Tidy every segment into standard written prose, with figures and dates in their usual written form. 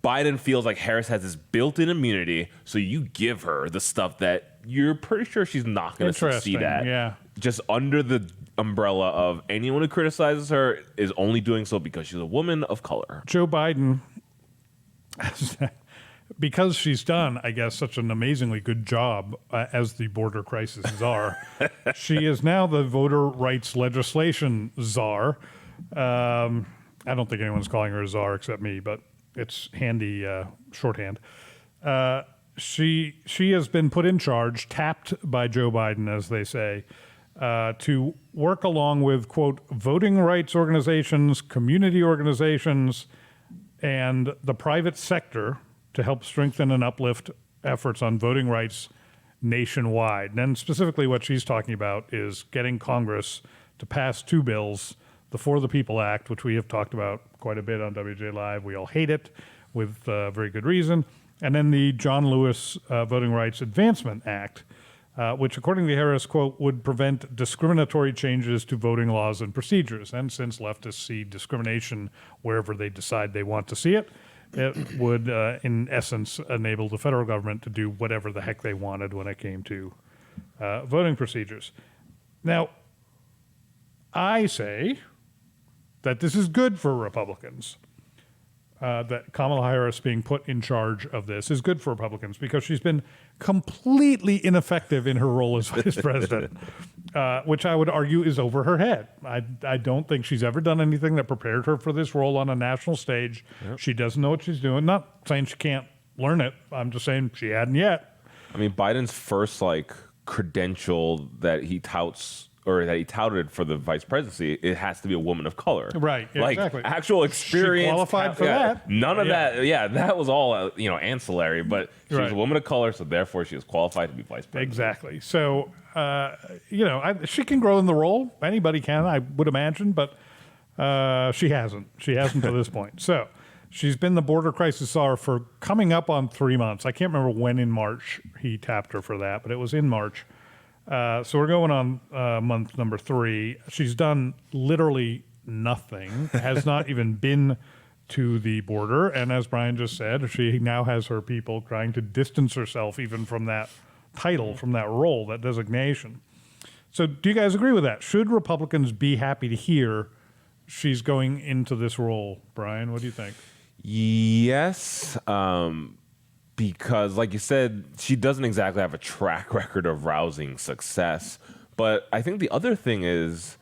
Biden feels like Harris has this built-in immunity, so you give her the stuff that you're pretty sure she's not going to succeed at. Yeah. Just under the umbrella of anyone who criticizes her is only doing so because she's a woman of color. Joe Biden, because she's done, I guess, such an amazingly good job as the border crisis czar, she is now the voter rights legislation czar. I don't think anyone's calling her a czar except me, but it's handy shorthand. She has been put in charge, tapped by Joe Biden, as they say, to work along with, quote, voting rights organizations, community organizations, and the private sector to help strengthen and uplift efforts on voting rights nationwide. And specifically what she's talking about is getting Congress to pass two bills, the For the People Act, which we have talked about quite a bit on WJ Live. We all hate it with very good reason. And then the John Lewis Voting Rights Advancement Act, which, according to Harris, quote, would prevent discriminatory changes to voting laws and procedures. And since leftists see discrimination wherever they decide they want to see it, it would, in essence, enable the federal government to do whatever the heck they wanted when it came to voting procedures. Now, I say that this is good for Republicans. That Kamala Harris being put in charge of this is good for Republicans because she's been completely ineffective in her role as vice president, which I would argue is over her head. I don't think she's ever done anything that prepared her for this role on a national stage. Yep. She doesn't know what she's doing. Not saying she can't learn it. I'm just saying she hadn't yet. I mean, Biden's first credential that he touts or that he touted for the vice presidency, it has to be a woman of color. Right, exactly. Actual experience. She qualified for that. None of that. Yeah, that was all, ancillary, but she was a woman of color, so therefore she was qualified to be vice president. Exactly. So, she can grow in the role. Anybody can, I would imagine, but she hasn't. She hasn't to this point. So she's been the border crisis czar for coming up on 3 months. I can't remember when in March he tapped her for that, but it was in March. So we're going on month number 3. She's done literally nothing, has not even been to the border. And as Brian just said, she now has her people trying to distance herself even from that title, from that role, that designation. So do you guys agree with that? Should Republicans be happy to hear she's going into this role? Brian, what do you think? Yes. Because, like you said, she doesn't exactly have a track record of rousing success. But I think the other thing is,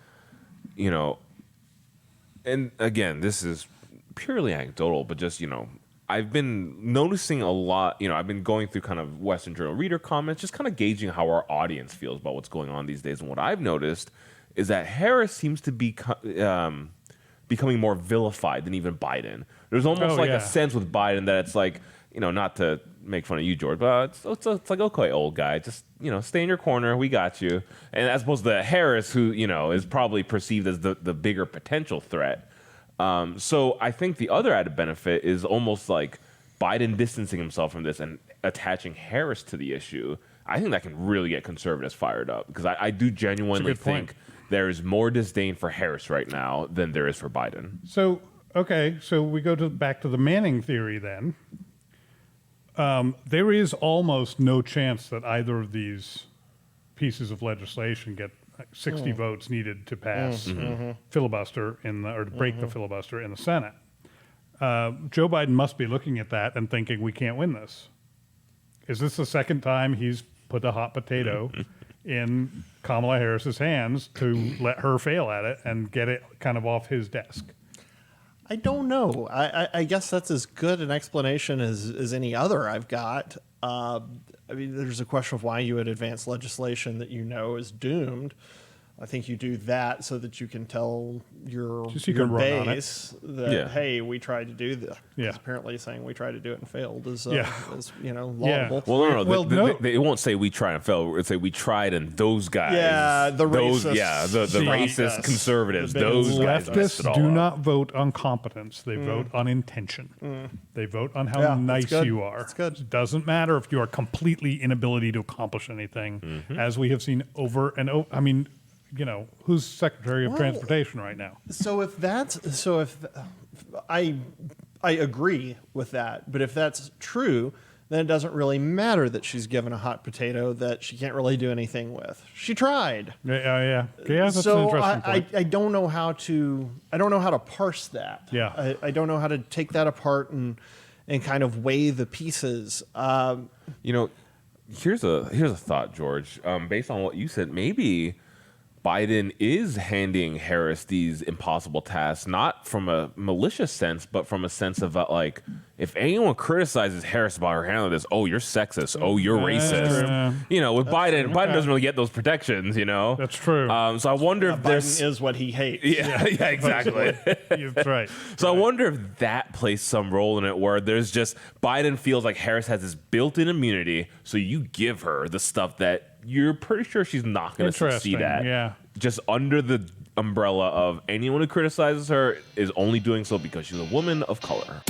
and again, this is purely anecdotal, but just, I've been noticing a lot, I've been going through kind of Western Journal reader comments, just kind of gauging how our audience feels about what's going on these days. And what I've noticed is that Harris seems to be becoming more vilified than even Biden. There's almost a sense with Biden that it's like, not to make fun of you, George, but it's like, okay, old guy, just, stay in your corner. We got you. And as opposed to Harris, who, is probably perceived as the bigger potential threat. So I think the other added benefit is almost like Biden distancing himself from this and attaching Harris to the issue. I think that can really get conservatives fired up because I do genuinely think there is more disdain for Harris right now than there is for Biden. So we go back to the Manning theory then. There is almost no chance that either of these pieces of legislation get 60 votes needed to pass filibuster or to break the filibuster in the Senate. Joe Biden must be looking at that and thinking we can't win this. Is this the second time he's put a hot potato in Kamala Harris's hands to let her fail at it and get it kind of off his desk? I don't know. I guess that's as good an explanation as any other I've got. There's a question of why you would advance legislation that is doomed. I think you do that so that you can tell your base that, hey, we tried to do this. Yeah. Apparently saying we tried to do it and failed is laudable. Yeah. Well, no. They won't say we tried and failed. It'll say we tried and those guys. Yeah, the racists. The racist conservatives. Those guys. Leftists do not vote on competence. They vote on intention. They vote on how nice you are. That's good. It doesn't matter if you are completely inability to accomplish anything, as we have seen over and over. I mean, who's Secretary of Transportation right now? So if I agree with that. But if that's true, then it doesn't really matter that she's given a hot potato that she can't really do anything with. She tried. Yeah. That's an So interesting point. I don't know how to parse that. Yeah. I don't know how to take that apart and kind of weigh the pieces. You know, here's a thought, George. Based on what you said, maybe Biden is handing Harris these impossible tasks, not from a malicious sense, but from a sense of like, if anyone criticizes Harris about her handling this, oh, you're sexist, oh, you're racist. You know, with Biden doesn't really get those protections. You know, That's true. So I wonder if there's Biden is what he hates. yeah, exactly. That's right. So I wonder if that plays some role in it, where there's just Biden feels like Harris has this built-in immunity, so you give her the stuff that you're pretty sure she's not going to succeed Interesting, at. yeah. Just under the umbrella of anyone who criticizes her is only doing so because she's a woman of color.